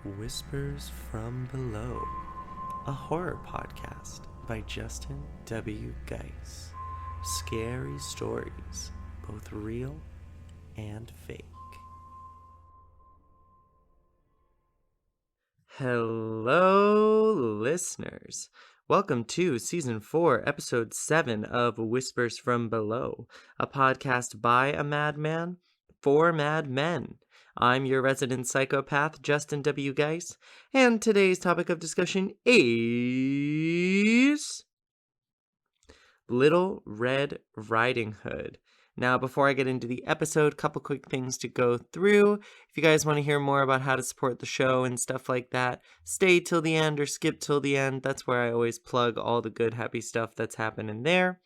Whispers from Below, a horror podcast by Justin W. Geis. Scary stories, both real and fake. Hello, listeners. Welcome to Season 4, Episode 7 of Whispers from Below, a podcast by a madman for madmen. I'm your resident psychopath, Justin W. Geis, and today's topic of discussion is Little Red Riding Hood. Now, before I get into the episode, a couple quick things to go through. If you guys want to hear more about how to support the show and stuff like that, stay till the end or skip till the end. That's where I always plug all the good, happy stuff that's happening there.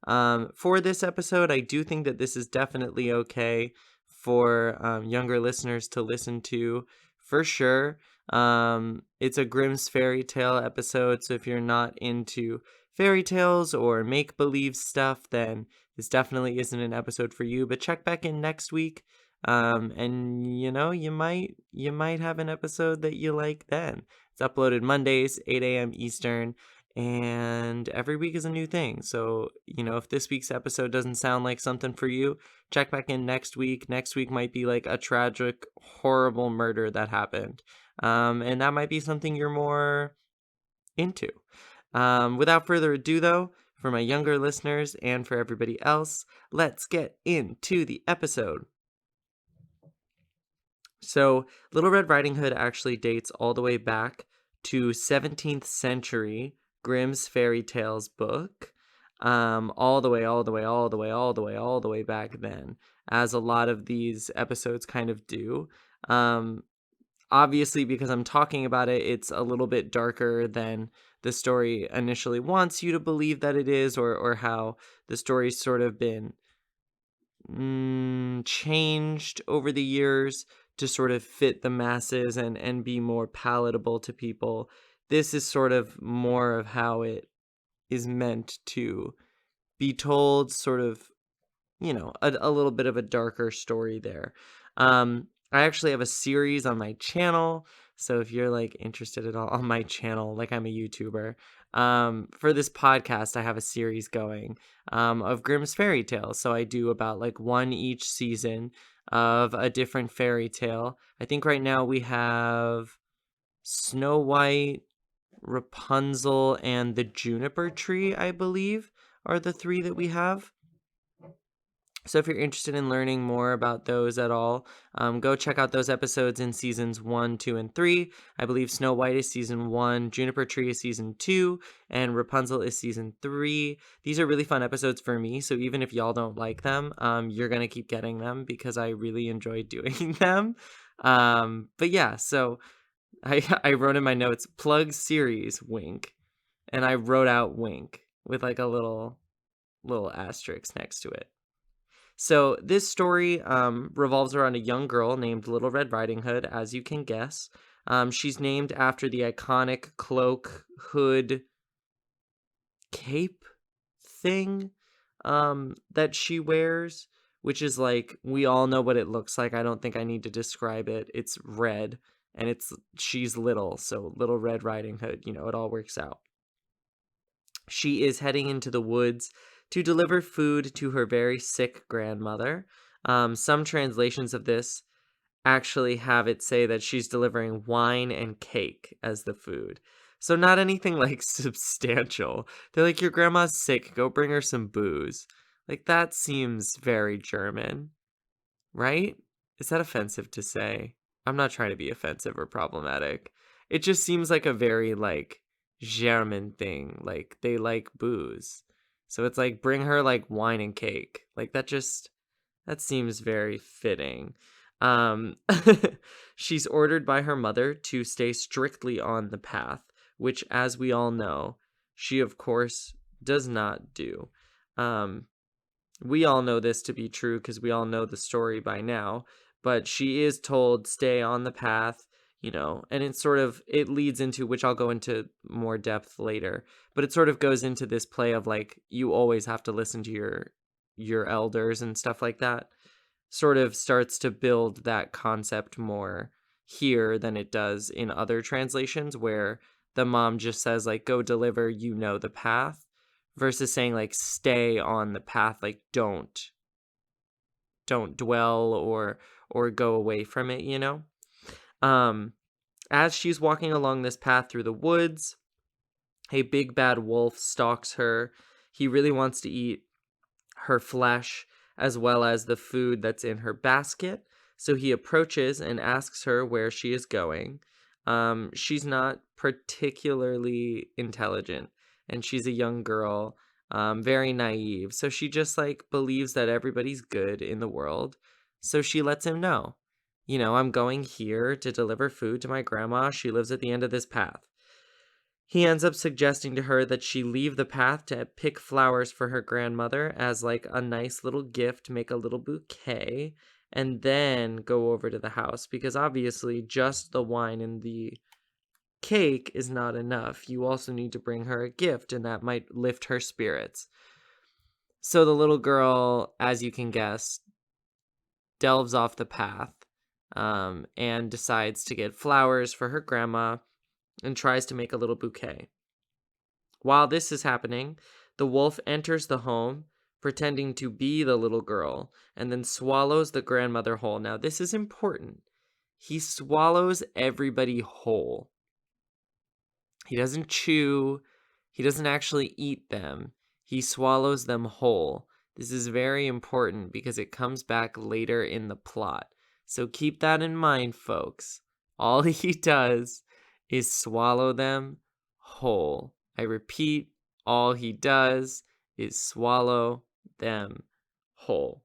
For this episode, I do think that this is definitely okay for younger listeners to listen to, for sure. It's a Grimm's fairy tale episode, so if you're not into fairy tales or make-believe stuff, then this definitely isn't an episode for you. But check back in next week, and you might have an episode that you like then. It's uploaded Mondays, 8 a.m. Eastern. And every week is a new thing. So, if this week's episode doesn't sound like something for you, check back in next week. Next week might be like a tragic, horrible murder that happened. And that might be something you're more into. Without further ado, though, for my younger listeners and for everybody else, let's get into the episode. So, Little Red Riding Hood actually dates all the way back to 17th century Grimm's fairy tales book, all the way back then, as a lot of these episodes kind of do. Obviously, because I'm talking about it, it's a little bit darker than the story initially wants you to believe that it is, or how the story's sort of been changed over the years to sort of fit the masses and be more palatable to people. This is sort of more of how it is meant to be told, sort of, a little bit of a darker story there. I actually have a series on my channel, so if you're interested at all on my channel, I'm a YouTuber, for this podcast, I have a series going of Grimm's fairy tales. So I do about one each season of a different fairy tale. I think right now we have Snow White, Rapunzel, and the Juniper Tree, I believe, are the three that we have. So if you're interested in learning more about those at all, go check out those episodes in seasons 1, 2, and 3. I believe Snow White is season 1, Juniper Tree is season 2, and Rapunzel is season 3. These are really fun episodes for me, so even if y'all don't like them, you're going to keep getting them because I really enjoy doing them. But yeah, so I wrote in my notes, plug series, wink. And I wrote out wink with a little asterisk next to it. So this story revolves around a young girl named Little Red Riding Hood, as you can guess. She's named after the iconic cloak, hood, cape thing that she wears, which is we all know what it looks like. I don't think I need to describe it. It's red. And she's little, so Little Red Riding Hood, it all works out. She is heading into the woods to deliver food to her very sick grandmother. Some translations of this actually have it say that she's delivering wine and cake as the food. So not anything substantial. They're your grandma's sick, go bring her some booze. That seems very German, right? Is that offensive to say? I'm not trying to be offensive or problematic. It just seems like a very German thing. They like booze. So it's bring her wine and cake. That seems very fitting. She's ordered by her mother to stay strictly on the path, which, as we all know, she of course does not do. We all know this to be true because we all know the story by now. But she is told, stay on the path, and it leads into, which I'll go into more depth later, but it sort of goes into this play of you always have to listen to your elders and stuff like that. Sort of starts to build that concept more here than it does in other translations, where the mom just says, like, go deliver, the path, versus saying, like, stay on the path, like, don't dwell or go away from it, Um, as she's walking along this path through the woods, a big bad wolf stalks her. He really wants to eat her flesh as well as the food that's in her basket. So he approaches and asks her where she is going. She's not particularly intelligent, and she's a young girl, very naive. So she just like believes that everybody's good in the world. So she lets him know, I'm going here to deliver food to my grandma. She lives at the end of this path. He ends up suggesting to her that she leave the path to pick flowers for her grandmother as like a nice little gift, make a little bouquet, and then go over to the house, because obviously just the wine and the cake is not enough. You also need to bring her a gift, and that might lift her spirits. So the little girl, as you can guess, delves off the path, and decides to get flowers for her grandma and tries to make a little bouquet. While this is happening, the wolf enters the home, pretending to be the little girl, and then swallows the grandmother whole. Now, this is important. He swallows everybody whole. He doesn't chew. He doesn't actually eat them. He swallows them whole. This is very important because it comes back later in the plot. So keep that in mind, folks. All he does is swallow them whole. I repeat, all he does is swallow them whole.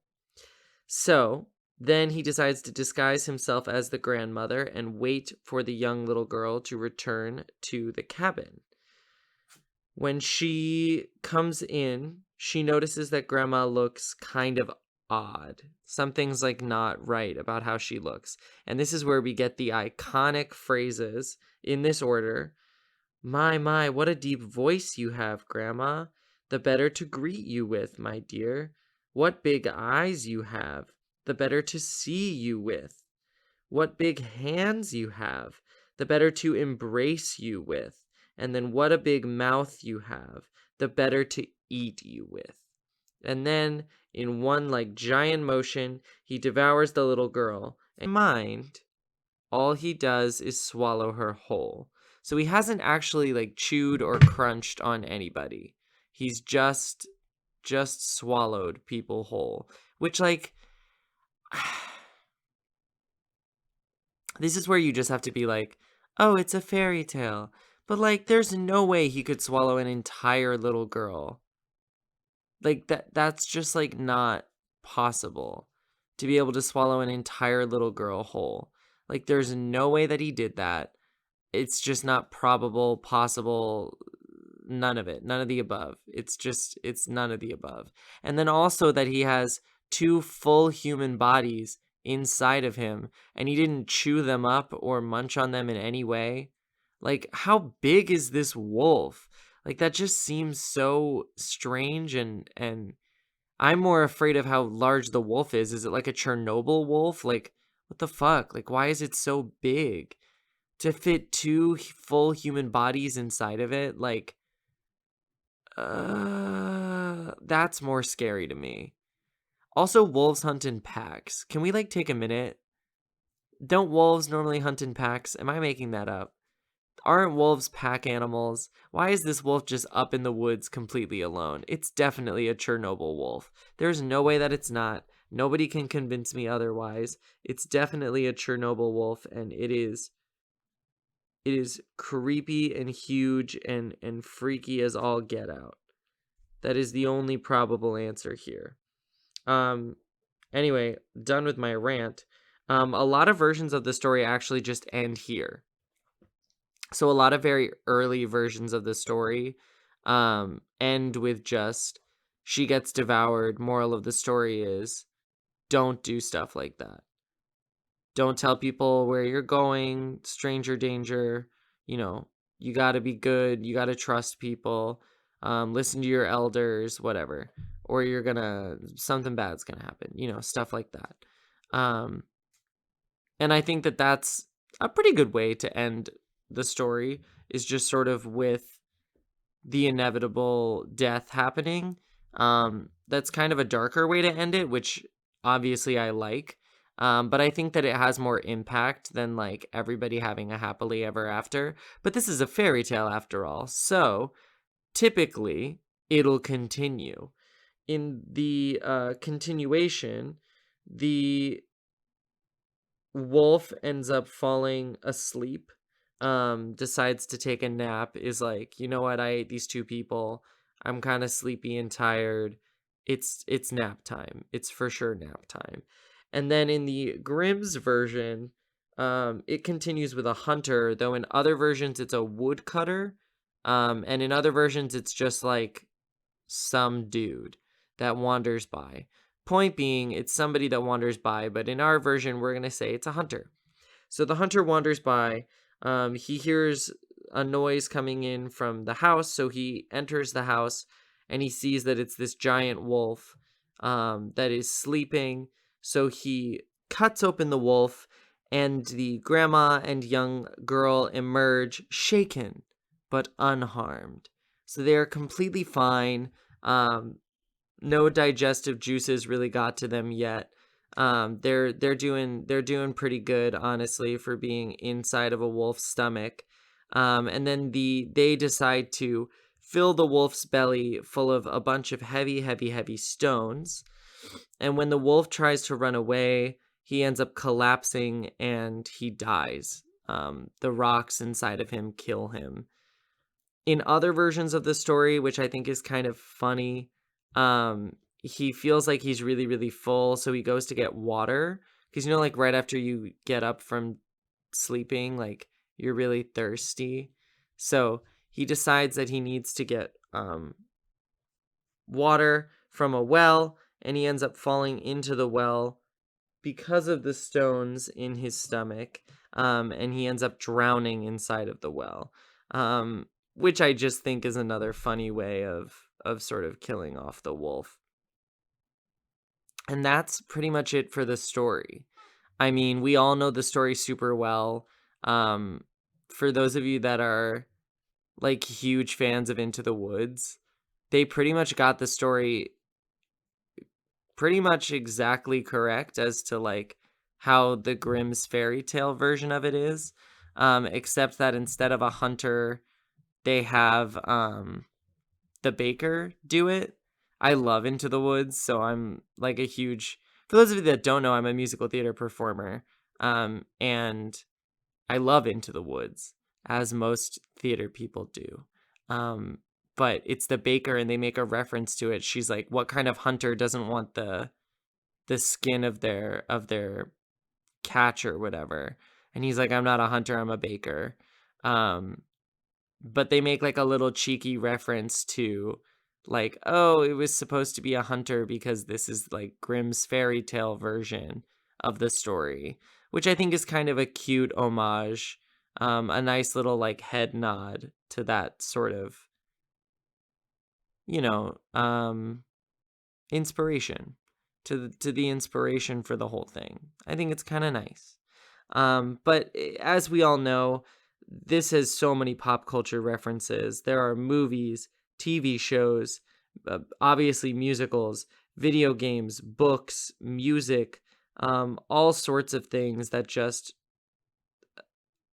So then he decides to disguise himself as the grandmother and wait for the young little girl to return to the cabin. When she comes in, she notices that grandma looks kind of odd. Something's like not right about how she looks. And this is where we get the iconic phrases in this order. My, what a deep voice you have, Grandma. The better to greet you with, my dear. What big eyes you have. The better to see you with. What big hands you have. The better to embrace you with. And then what a big mouth you have. The better to eat you with. And then, in one like giant motion, he devours the little girl. In mind, all he does is swallow her whole. So he hasn't actually like chewed or crunched on anybody. He's just swallowed people whole, which like this is where you just have to be like, "Oh, it's a fairy tale." But like there's no way he could swallow an entire little girl. Like that's just like not possible to be able to swallow an entire little girl whole. Like there's no way that he did that. It's just not probable, possible, none of it, none of the above. It's none of the above. And then also that he has two full human bodies inside of him and he didn't chew them up or munch on them in any way. Like, how big is this wolf? Like, that just seems so strange, and I'm more afraid of how large the wolf is. Is it like a Chernobyl wolf? Like, what the fuck? Like, why is it so big? To fit two full human bodies inside of it, like, that's more scary to me. Also, wolves hunt in packs. Can we, like, take a minute? Don't wolves normally hunt in packs? Am I making that up? Aren't wolves pack animals? Why is this wolf just up in the woods completely alone? It's definitely a Chernobyl wolf. There's no way that it's not. Nobody can convince me otherwise. It's definitely a Chernobyl wolf, and it is creepy and huge and freaky as all get out. That is the only probable answer here. Anyway, done with my rant. A lot of versions of the story actually just end here. So a lot of very early versions of the story end with just she gets devoured. Moral of the story is don't do stuff like that. Don't tell people where you're going, stranger danger. You got to be good. You got to trust people. Listen to your elders, whatever. Or something bad's going to happen, stuff like that. And I think that's a pretty good way to end the story, is just sort of with the inevitable death happening. That's kind of a darker way to end it, which obviously I like. But I think that it has more impact than like everybody having a happily ever after. But this is a fairy tale after all. So typically it'll continue. In the continuation, the wolf ends up falling asleep, decides to take a nap, is like, you know what, I ate these two people, I'm kind of sleepy and tired, it's nap time, it's for sure nap time. And then in the Grimm's version, it continues with a hunter, though in other versions it's a woodcutter, and in other versions it's just like some dude that wanders by. Point being, it's somebody that wanders by, but in our version, we're going to say it's a hunter. So the hunter wanders by. He hears a noise coming in from the house, so he enters the house and he sees that it's this giant wolf that is sleeping. So he cuts open the wolf, and the grandma and young girl emerge shaken but unharmed. So they are completely fine. No digestive juices really got to them yet. They're doing pretty good, honestly, for being inside of a wolf's stomach. And then they decide to fill the wolf's belly full of a bunch of heavy stones. And when the wolf tries to run away, he ends up collapsing and he dies. The rocks inside of him kill him. In other versions of the story, which I think is kind of funny, he feels like he's really, really full, so he goes to get water. Because, you know, like right after you get up from sleeping, like you're really thirsty. So he decides that he needs to get water from a well, and he ends up falling into the well because of the stones in his stomach, and he ends up drowning inside of the well, which I just think is another funny way of sort of killing off the wolf. And that's pretty much it for the story. I mean, we all know the story super well. For those of you that are like huge fans of Into the Woods, they pretty much got the story pretty much exactly correct as to like how the Grimm's fairy tale version of it is, except that instead of a hunter, they have the baker do it. I love Into the Woods, so I'm like a huge, for those of you that don't know, I'm a musical theater performer, and I love Into the Woods, as most theater people do. But it's the baker, and they make a reference to it. She's like, what kind of hunter doesn't want the skin of their catch or whatever? And he's like, I'm not a hunter, I'm a baker. But they make like a little cheeky reference to like, oh, it was supposed to be a hunter because this is like Grimm's fairy tale version of the story, which I think is kind of a cute homage, a nice little like head nod to that sort of, you know, inspiration, to the inspiration for the whole thing. I think it's kind of nice. But as we all know, this has so many pop culture references. There are movies, TV shows, obviously musicals, video games, books, music, all sorts of things that just,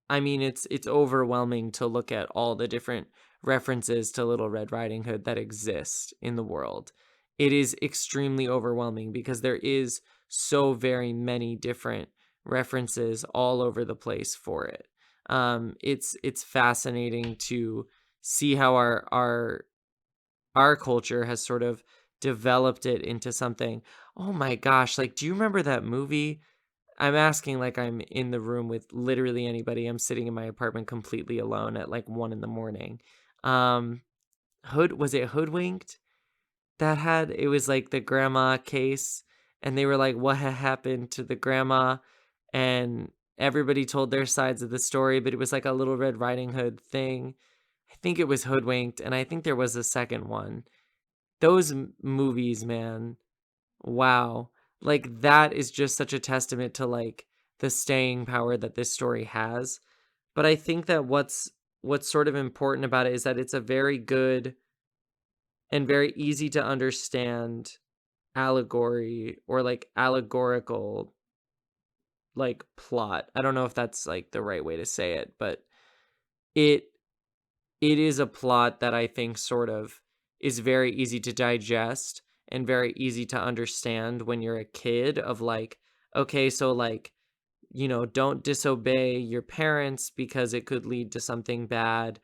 I mean, it's overwhelming to look at all the different references to Little Red Riding Hood that exist in the world. It is extremely overwhelming because there is so very many different references all over the place for it. It's fascinating to see how our culture has sort of developed it into something. Oh my gosh, like, do you remember that movie? I'm asking like I'm in the room with literally anybody. I'm sitting in my apartment completely alone at like 1 a.m. Was it Hoodwinked? It was like the grandma case, and they were like, what had happened to the grandma? And everybody told their sides of the story, but it was like a Little Red Riding Hood thing. I think it was Hoodwinked, and I think there was a second one. Those movies, man, wow. Like, that is just such a testament to like the staying power that this story has. But I think that what's sort of important about it is that it's a very good and very easy to understand allegory, or like allegorical like plot. I don't know if that's like the right way to say it, but it it is a plot that I think sort of is very easy to digest and very easy to understand when you're a kid, of like, okay, so like, don't disobey your parents because it could lead to something bad.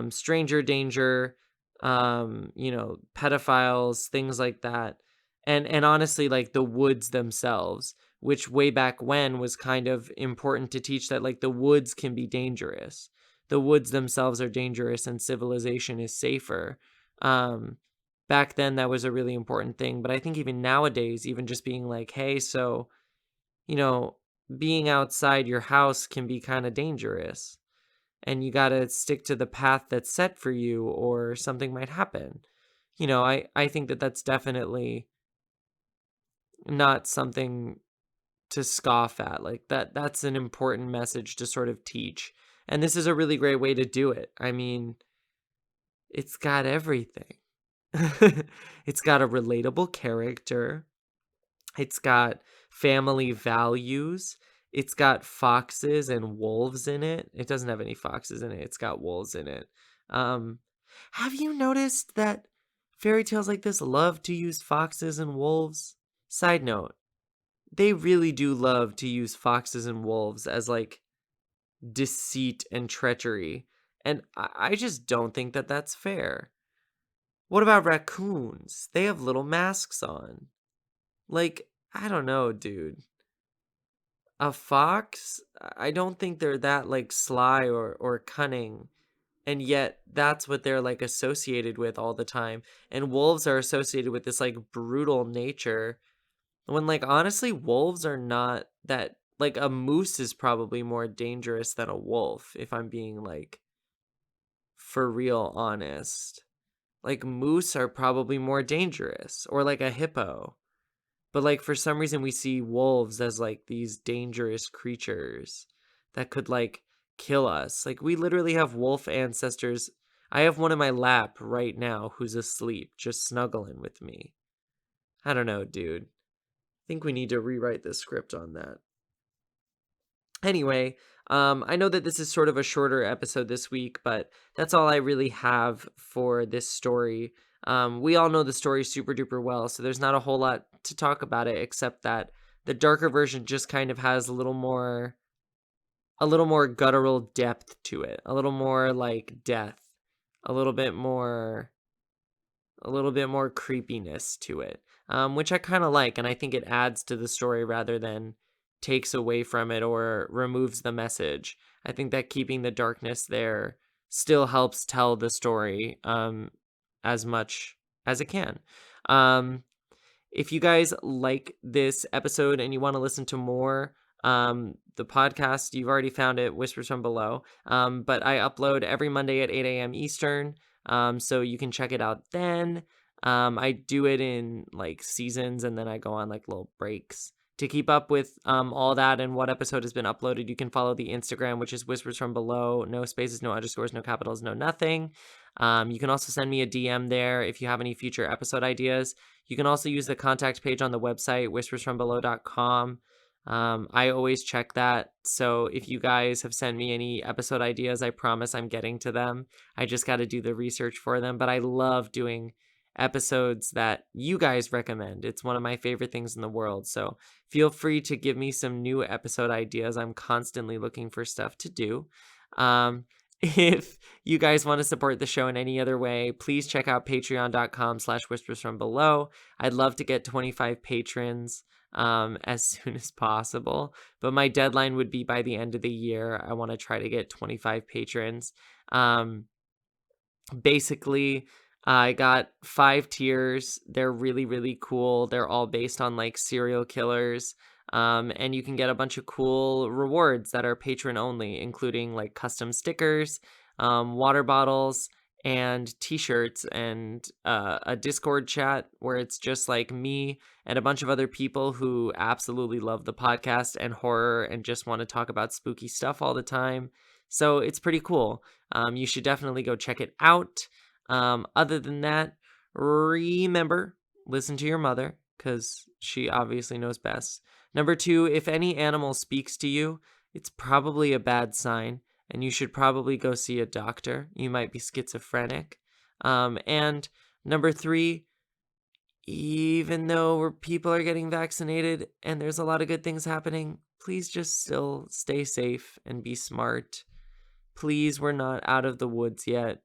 Stranger danger, pedophiles, things like that. And honestly, like the woods themselves, which way back when was kind of important to teach that like the woods can be dangerous. The woods themselves are dangerous and civilization is safer. Um, Back then that was a really important thing. But I think even nowadays, even just being like, hey, so, you know, being outside your house can be kind of dangerous, and you got to stick to the path that's set for you or something might happen. I think that that's definitely not something to scoff at. Like that's an important message to sort of teach. And this is a really great way to do it. I mean, it's got everything. It's got a relatable character. It's got family values. It's got foxes and wolves in it. It doesn't have any foxes in it. It's got wolves in it. Um, have you noticed that fairy tales like this love to use foxes and wolves? Side note, they really do love to use foxes and wolves as like deceit and treachery. And I just don't think that that's fair. What about raccoons? They have little masks on. Like, I don't know, dude. A fox? I don't think they're that like sly or cunning. And yet that's what they're like associated with all the time. And wolves are associated with this like brutal nature. When like honestly, wolves are not that, like a moose is probably more dangerous than a wolf, if I'm being like for real honest. Like moose are probably more dangerous, or like a hippo. But like for some reason we see wolves as like these dangerous creatures that could like kill us. Like we literally have wolf ancestors. I have one in my lap right now who's asleep, just snuggling with me. I don't know, dude. I think we need to rewrite the script on that. Anyway, I know that this is sort of a shorter episode this week, but that's all I really have for this story. We all know the story super duper well, so there's not a whole lot to talk about it, except that the darker version just kind of has a little more guttural depth to it, a little more like death, a little bit more creepiness to it, which I kind of like, and I think it adds to the story rather than takes away from it or removes the message. I think that keeping the darkness there still helps tell the story as much as it can. If you guys like this episode and you want to listen to more, the podcast, you've already found it, Whispers from Below. But I upload every Monday at 8 a.m. Eastern. So you can check it out then. I do it in like seasons, and then I go on like little breaks. To keep up with all that and what episode has been uploaded, you can follow the Instagram, which is Whispers from Below. No spaces, no underscores, no capitals, no nothing. You can also send me a DM there if you have any future episode ideas. You can also use the contact page on the website, whispersfrombelow.com. I always check that. So if you guys have sent me any episode ideas, I promise I'm getting to them. I just got to do the research for them. But I love doing episodes that you guys recommend. It's one of my favorite things in the world. So feel free to give me some new episode ideas. I'm constantly looking for stuff to do. If you guys want to support the show in any other way, please check out patreon.com/whispersfrombelow. I'd love to get 25 patrons as soon as possible, but my deadline would be by the end of the year. I want to try to get 25 patrons. Basically, I got 5 tiers. They're really, really cool. They're all based on like serial killers. And you can get a bunch of cool rewards that are patron only, including like custom stickers, water bottles, and t-shirts and a Discord chat where it's just like me and a bunch of other people who absolutely love the podcast and horror and just want to talk about spooky stuff all the time. So it's pretty cool. You should definitely go check it out. Other than that, remember, listen to your mother because she obviously knows best. Number 2, if any animal speaks to you, it's probably a bad sign and you should probably go see a doctor. You might be schizophrenic. And number 3, even though people are getting vaccinated and there's a lot of good things happening, please just still stay safe and be smart. Please, we're not out of the woods yet.